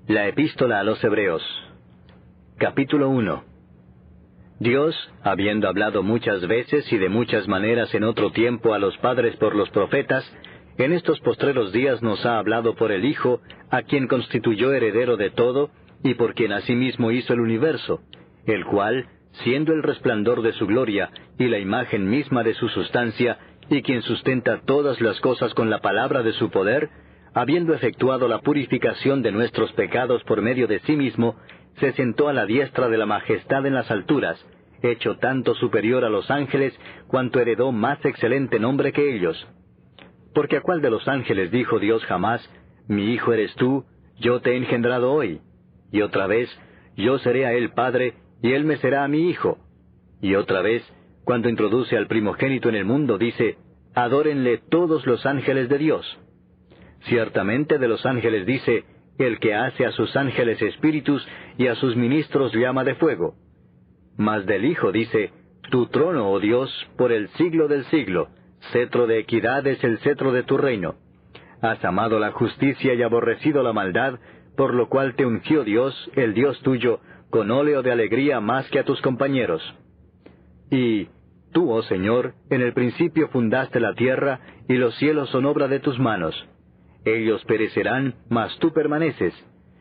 La Epístola a los Hebreos. Capítulo 1. Dios, habiendo hablado muchas veces y de muchas maneras en otro tiempo a los padres por los profetas, en estos postreros días nos ha hablado por el Hijo, a quien constituyó heredero de todo, y por quien asimismo hizo el universo, el cual, siendo el resplandor de su gloria y la imagen misma de su sustancia, y quien sustenta todas las cosas con la palabra de su poder, habiendo efectuado la purificación de nuestros pecados por medio de sí mismo, se sentó a la diestra de la majestad en las alturas, hecho tanto superior a los ángeles, cuanto heredó más excelente nombre que ellos. Porque ¿a cuál de los ángeles dijo Dios jamás, mi hijo eres tú, yo te he engendrado hoy? Y otra vez, yo seré a él padre, y él me será a mi hijo. Y otra vez, cuando introduce al primogénito en el mundo, dice, adórenle todos los ángeles de Dios. Ciertamente de los ángeles dice, el que hace a sus ángeles espíritus y a sus ministros llama de fuego. Mas del Hijo dice, tu trono, oh Dios, por el siglo del siglo, cetro de equidad es el cetro de tu reino. Has amado la justicia y aborrecido la maldad, por lo cual te ungió Dios, el Dios tuyo, con óleo de alegría más que a tus compañeros. Y tú, oh Señor, en el principio fundaste la tierra, y los cielos son obra de tus manos. Ellos perecerán, mas tú permaneces,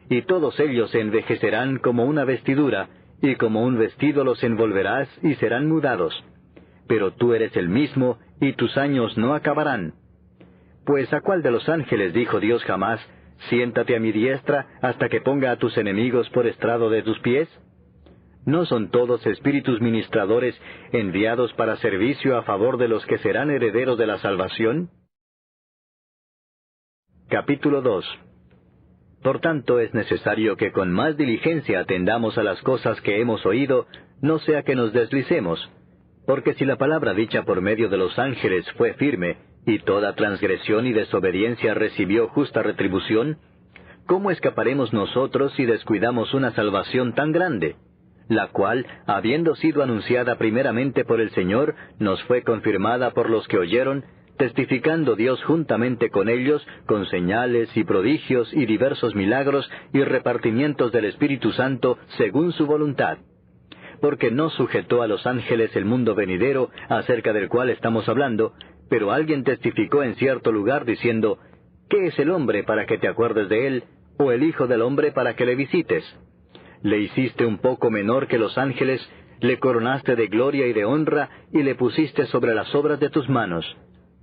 y todos ellos se envejecerán como una vestidura, y como un vestido los envolverás, y serán mudados. Pero tú eres el mismo, y tus años no acabarán. Pues ¿a cuál de los ángeles dijo Dios jamás, siéntate a mi diestra, hasta que ponga a tus enemigos por estrado de tus pies? ¿No son todos espíritus ministradores enviados para servicio a favor de los que serán herederos de la salvación? Capítulo 2. Por tanto es necesario que con más diligencia atendamos a las cosas que hemos oído, no sea que nos deslicemos. Porque si la palabra dicha por medio de los ángeles fue firme, y toda transgresión y desobediencia recibió justa retribución, ¿cómo escaparemos nosotros si descuidamos una salvación tan grande? La cual, habiendo sido anunciada primeramente por el Señor, nos fue confirmada por los que oyeron, testificando Dios juntamente con ellos, con señales y prodigios y diversos milagros y repartimientos del Espíritu Santo según su voluntad. Porque no sujetó a los ángeles el mundo venidero, acerca del cual estamos hablando, pero alguien testificó en cierto lugar diciendo, ¿qué es el hombre para que te acuerdes de él, o el hijo del hombre para que le visites? Le hiciste un poco menor que los ángeles, le coronaste de gloria y de honra, y le pusiste sobre las obras de tus manos.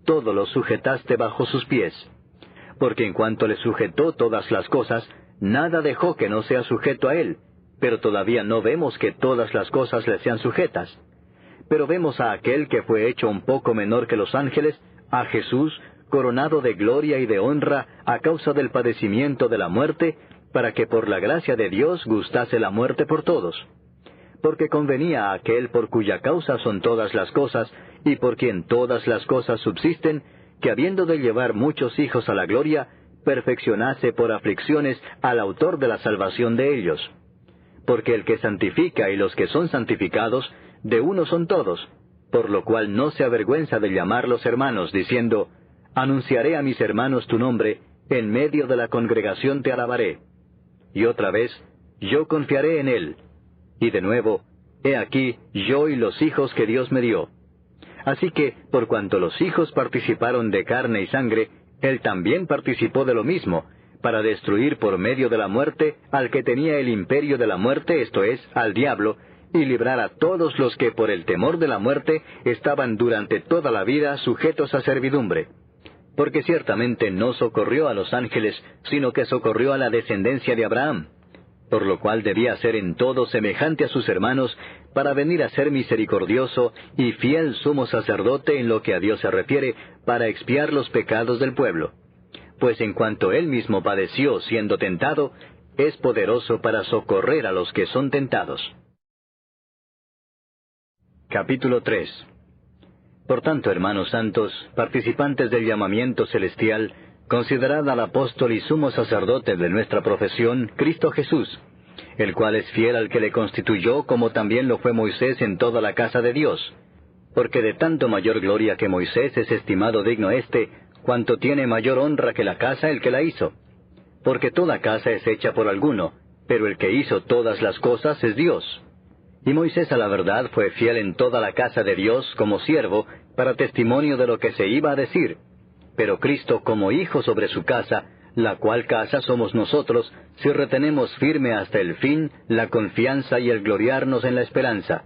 Todo lo sujetaste bajo sus pies. Porque en cuanto le sujetó todas las cosas, nada dejó que no sea sujeto a él, pero todavía no vemos que todas las cosas le sean sujetas. Pero vemos a aquel que fue hecho un poco menor que los ángeles, a Jesús, coronado de gloria y de honra a causa del padecimiento de la muerte, para que por la gracia de Dios gustase la muerte por todos. Porque convenía a aquel por cuya causa son todas las cosas, y por quien todas las cosas subsisten, que habiendo de llevar muchos hijos a la gloria, perfeccionase por aflicciones al autor de la salvación de ellos. Porque el que santifica y los que son santificados, de uno son todos, por lo cual no se avergüenza de llamarlos hermanos, diciendo, anunciaré a mis hermanos tu nombre, en medio de la congregación te alabaré. Y otra vez, yo confiaré en él. Y de nuevo, he aquí yo y los hijos que Dios me dio. Así que, por cuanto los hijos participaron de carne y sangre, él también participó de lo mismo, para destruir por medio de la muerte al que tenía el imperio de la muerte, esto es, al diablo, y librar a todos los que por el temor de la muerte estaban durante toda la vida sujetos a servidumbre. Porque ciertamente no socorrió a los ángeles, sino que socorrió a la descendencia de Abraham, por lo cual debía ser en todo semejante a sus hermanos, para venir a ser misericordioso y fiel sumo sacerdote en lo que a Dios se refiere, para expiar los pecados del pueblo. Pues en cuanto él mismo padeció siendo tentado, es poderoso para socorrer a los que son tentados. Capítulo 3. Por tanto, hermanos santos, participantes del llamamiento celestial, considerad al apóstol y sumo sacerdote de nuestra profesión, Cristo Jesús, el cual es fiel al que le constituyó, como también lo fue Moisés en toda la casa de Dios. Porque de tanto mayor gloria que Moisés es estimado digno cuanto tiene mayor honra que la casa el que la hizo. Porque toda casa es hecha por alguno, pero el que hizo todas las cosas es Dios. Y Moisés a la verdad fue fiel en toda la casa de Dios como siervo, para testimonio de lo que se iba a decir. Pero Cristo como hijo sobre su casa, la cual casa somos nosotros, si retenemos firme hasta el fin la confianza y el gloriarnos en la esperanza.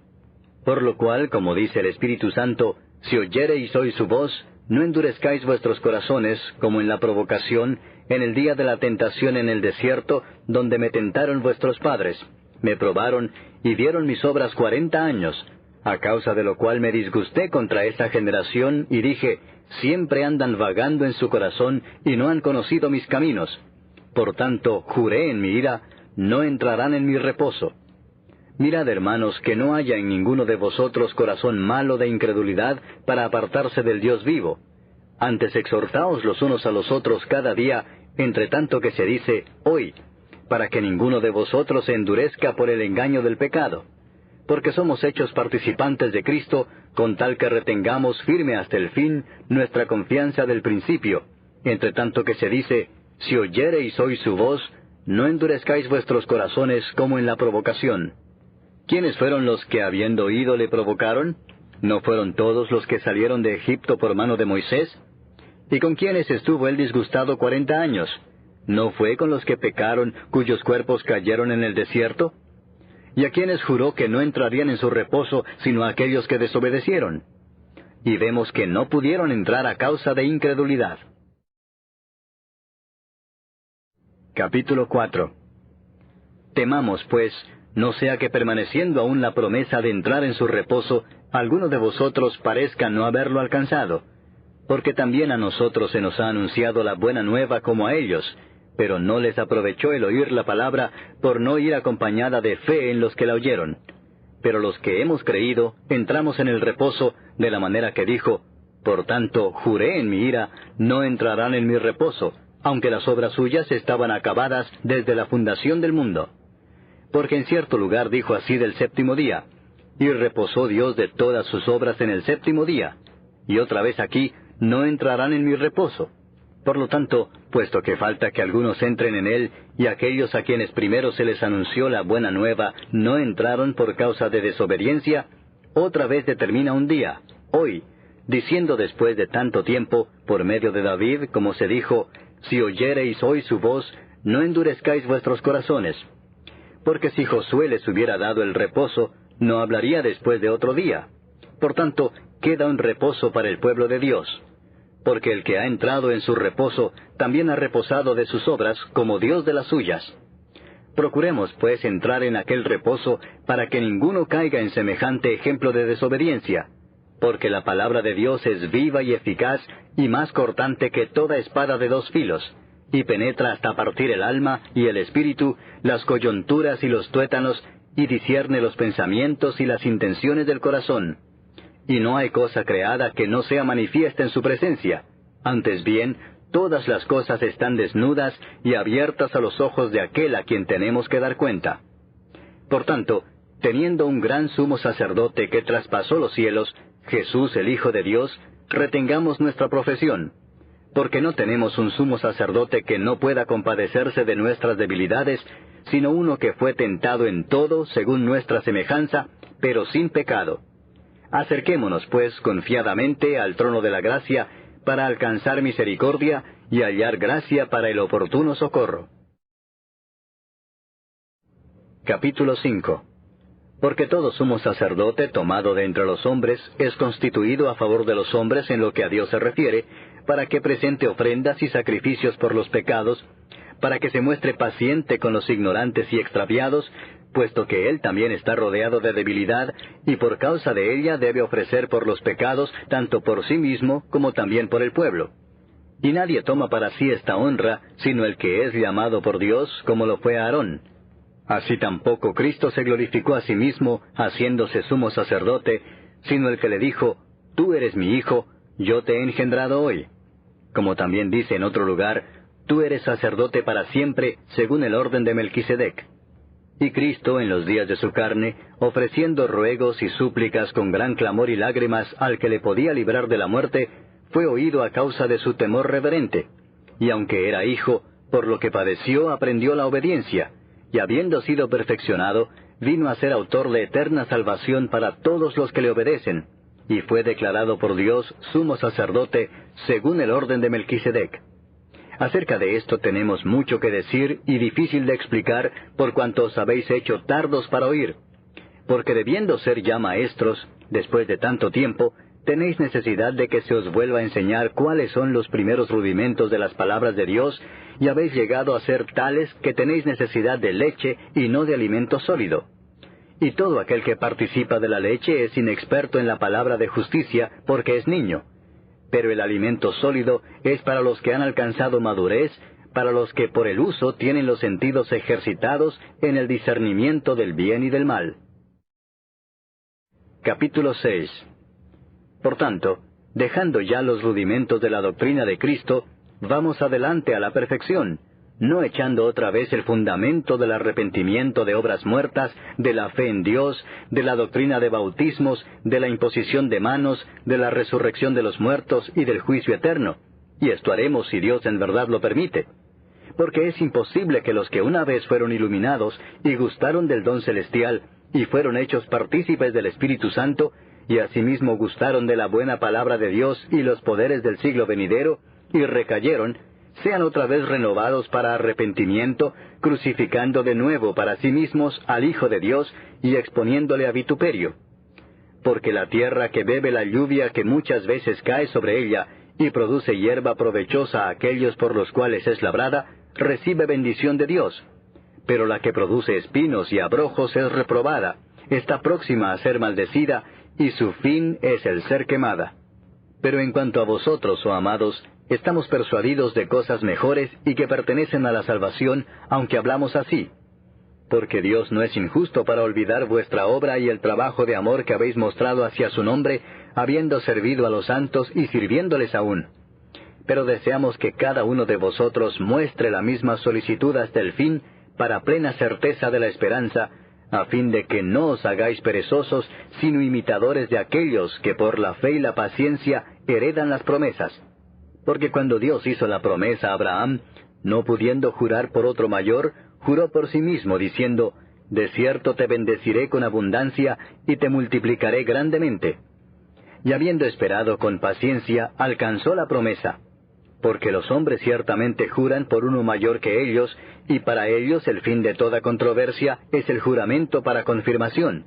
Por lo cual, como dice el Espíritu Santo, si oyereis hoy su voz, no endurezcáis vuestros corazones, como en la provocación, en el día de la tentación en el desierto, donde me tentaron vuestros padres, me probaron y vieron mis obras 40 años, a causa de lo cual me disgusté contra esa generación, y dije, siempre andan vagando en su corazón, y no han conocido mis caminos. Por tanto, juré en mi ira, no entrarán en mi reposo. Mirad, hermanos, que no haya en ninguno de vosotros corazón malo de incredulidad para apartarse del Dios vivo. Antes exhortaos los unos a los otros cada día, entre tanto que se dice, hoy, para que ninguno de vosotros se endurezca por el engaño del pecado. Porque somos hechos participantes de Cristo, con tal que retengamos firme hasta el fin nuestra confianza del principio, entre tanto que se dice, si oyereis hoy su voz, no endurezcáis vuestros corazones como en la provocación. ¿Quiénes fueron los que habiendo oído le provocaron? ¿No fueron todos los que salieron de Egipto por mano de Moisés? ¿Y con quiénes estuvo él disgustado 40 años? ¿No fue con los que pecaron, cuyos cuerpos cayeron en el desierto? ¿Y a quienes juró que no entrarían en su reposo, sino a aquellos que desobedecieron? Y vemos que no pudieron entrar a causa de incredulidad. Capítulo 4. Temamos, pues, no sea que permaneciendo aún la promesa de entrar en su reposo, alguno de vosotros parezca no haberlo alcanzado. Porque también a nosotros se nos ha anunciado la buena nueva como a ellos, pero no les aprovechó el oír la palabra por no ir acompañada de fe en los que la oyeron. Pero los que hemos creído, entramos en el reposo, de la manera que dijo, por tanto, juré en mi ira, no entrarán en mi reposo, aunque las obras suyas estaban acabadas desde la fundación del mundo. Porque en cierto lugar dijo así del séptimo día, y reposó Dios de todas sus obras en el séptimo día, y otra vez aquí, no entrarán en mi reposo. Por lo tanto, puesto que falta que algunos entren en él, y aquellos a quienes primero se les anunció la buena nueva no entraron por causa de desobediencia, otra vez determina un día, hoy, diciendo después de tanto tiempo, por medio de David, como se dijo, si oyereis hoy su voz, no endurezcáis vuestros corazones. Porque si Josué les hubiera dado el reposo, no hablaría después de otro día. Por tanto, queda un reposo para el pueblo de Dios. Porque el que ha entrado en su reposo, también ha reposado de sus obras, como Dios de las suyas. Procuremos, pues, entrar en aquel reposo, para que ninguno caiga en semejante ejemplo de desobediencia. Porque la palabra de Dios es viva y eficaz, y más cortante que toda espada de 2 filos, y penetra hasta partir el alma y el espíritu, las coyunturas y los tuétanos, y discierne los pensamientos y las intenciones del corazón. Y no hay cosa creada que no sea manifiesta en su presencia. Antes bien, todas las cosas están desnudas y abiertas a los ojos de aquel a quien tenemos que dar cuenta. Por tanto, teniendo un gran sumo sacerdote que traspasó los cielos, Jesús el Hijo de Dios, retengamos nuestra profesión. Porque no tenemos un sumo sacerdote que no pueda compadecerse de nuestras debilidades, sino uno que fue tentado en todo según nuestra semejanza, pero sin pecado. Acerquémonos, pues, confiadamente al trono de la gracia, para alcanzar misericordia y hallar gracia para el oportuno socorro. Capítulo 5. Porque todo sumo sacerdote tomado de entre los hombres es constituido a favor de los hombres en lo que a Dios se refiere, para que presente ofrendas y sacrificios por los pecados, para que se muestre paciente con los ignorantes y extraviados, puesto que él también está rodeado de debilidad, y por causa de ella debe ofrecer por los pecados, tanto por sí mismo como también por el pueblo. Y nadie toma para sí esta honra, sino el que es llamado por Dios, como lo fue Aarón. Así tampoco Cristo se glorificó a sí mismo, haciéndose sumo sacerdote, sino el que le dijo, tú eres mi hijo, yo te he engendrado hoy. Como también dice en otro lugar, tú eres sacerdote para siempre, según el orden de Melquisedec. Y Cristo, en los días de su carne, ofreciendo ruegos y súplicas con gran clamor y lágrimas al que le podía librar de la muerte, fue oído a causa de su temor reverente. Y aunque era hijo, por lo que padeció aprendió la obediencia, y habiendo sido perfeccionado, vino a ser autor de eterna salvación para todos los que le obedecen, y fue declarado por Dios sumo sacerdote según el orden de Melquisedec. Acerca de esto tenemos mucho que decir y difícil de explicar por cuanto os habéis hecho tardos para oír, porque debiendo ser ya maestros, después de tanto tiempo, tenéis necesidad de que se os vuelva a enseñar cuáles son los primeros rudimentos de las palabras de Dios, y habéis llegado a ser tales que tenéis necesidad de leche y no de alimento sólido. Y todo aquel que participa de la leche es inexperto en la palabra de justicia, porque es niño. Pero el alimento sólido es para los que han alcanzado madurez, para los que por el uso tienen los sentidos ejercitados en el discernimiento del bien y del mal. Capítulo 6. Por tanto, dejando ya los rudimentos de la doctrina de Cristo, vamos adelante a la perfección, no echando otra vez el fundamento del arrepentimiento de obras muertas, de la fe en Dios, de la doctrina de bautismos, de la imposición de manos, de la resurrección de los muertos y del juicio eterno. Y esto haremos si Dios en verdad lo permite. Porque es imposible que los que una vez fueron iluminados y gustaron del don celestial y fueron hechos partícipes del Espíritu Santo, y asimismo gustaron de la buena palabra de Dios y los poderes del siglo venidero, y recayeron, sean otra vez renovados para arrepentimiento, crucificando de nuevo para sí mismos al Hijo de Dios y exponiéndole a vituperio. Porque la tierra que bebe la lluvia que muchas veces cae sobre ella y produce hierba provechosa a aquellos por los cuales es labrada, recibe bendición de Dios. Pero la que produce espinos y abrojos es reprobada, está próxima a ser maldecida, y su fin es el ser quemada. Pero en cuanto a vosotros, oh amados, estamos persuadidos de cosas mejores y que pertenecen a la salvación, aunque hablamos así. Porque Dios no es injusto para olvidar vuestra obra y el trabajo de amor que habéis mostrado hacia su nombre, habiendo servido a los santos y sirviéndoles aún. Pero deseamos que cada uno de vosotros muestre la misma solicitud hasta el fin, para plena certeza de la esperanza, a fin de que no os hagáis perezosos, sino imitadores de aquellos que por la fe y la paciencia heredan las promesas. Porque cuando Dios hizo la promesa a Abraham, no pudiendo jurar por otro mayor, juró por sí mismo, diciendo, «De cierto te bendeciré con abundancia, y te multiplicaré grandemente». Y habiendo esperado con paciencia, alcanzó la promesa. Porque los hombres ciertamente juran por uno mayor que ellos, y para ellos el fin de toda controversia es el juramento para confirmación.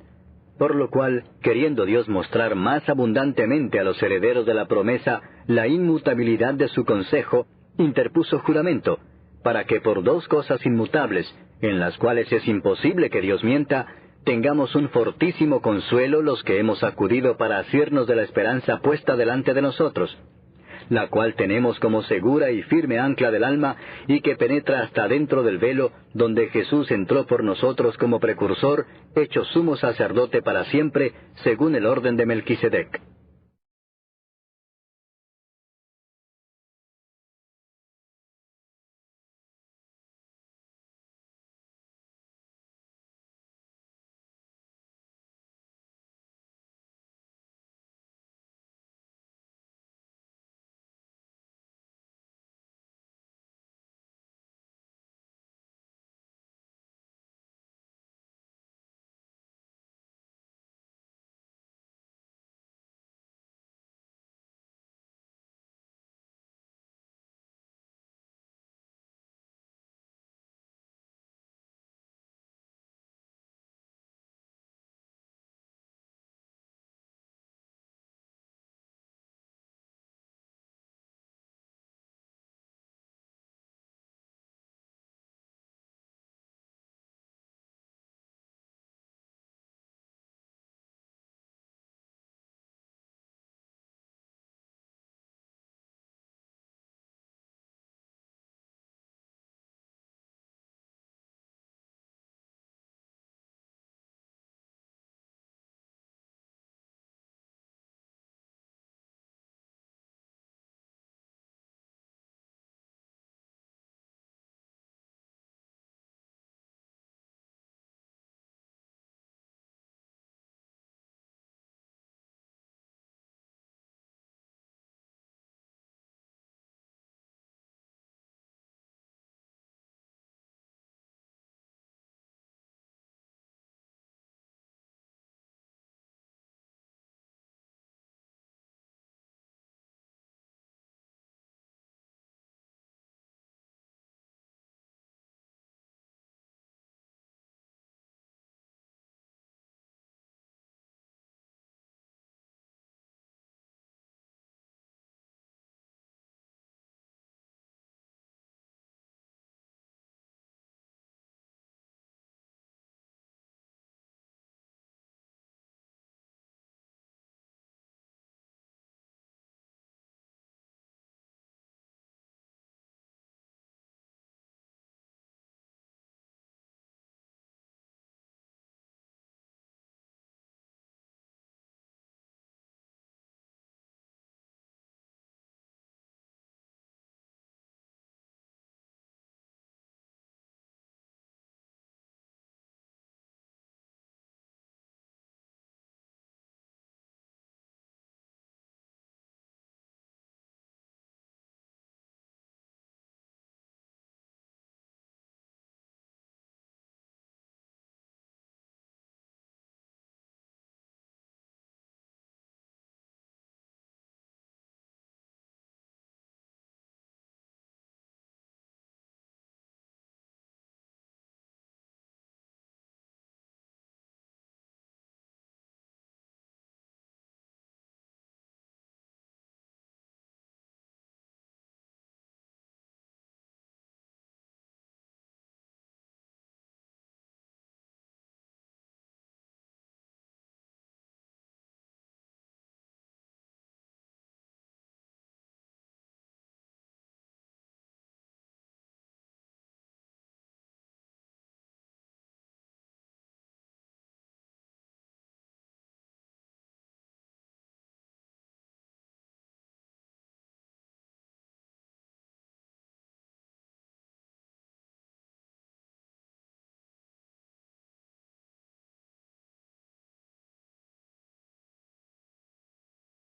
Por lo cual, queriendo Dios mostrar más abundantemente a los herederos de la promesa la inmutabilidad de su consejo, interpuso juramento, para que por dos cosas inmutables, en las cuales es imposible que Dios mienta, tengamos un fortísimo consuelo los que hemos acudido para asirnos de la esperanza puesta delante de nosotros, la cual tenemos como segura y firme ancla del alma, y que penetra hasta dentro del velo, donde Jesús entró por nosotros como precursor, hecho sumo sacerdote para siempre, según el orden de Melquisedec.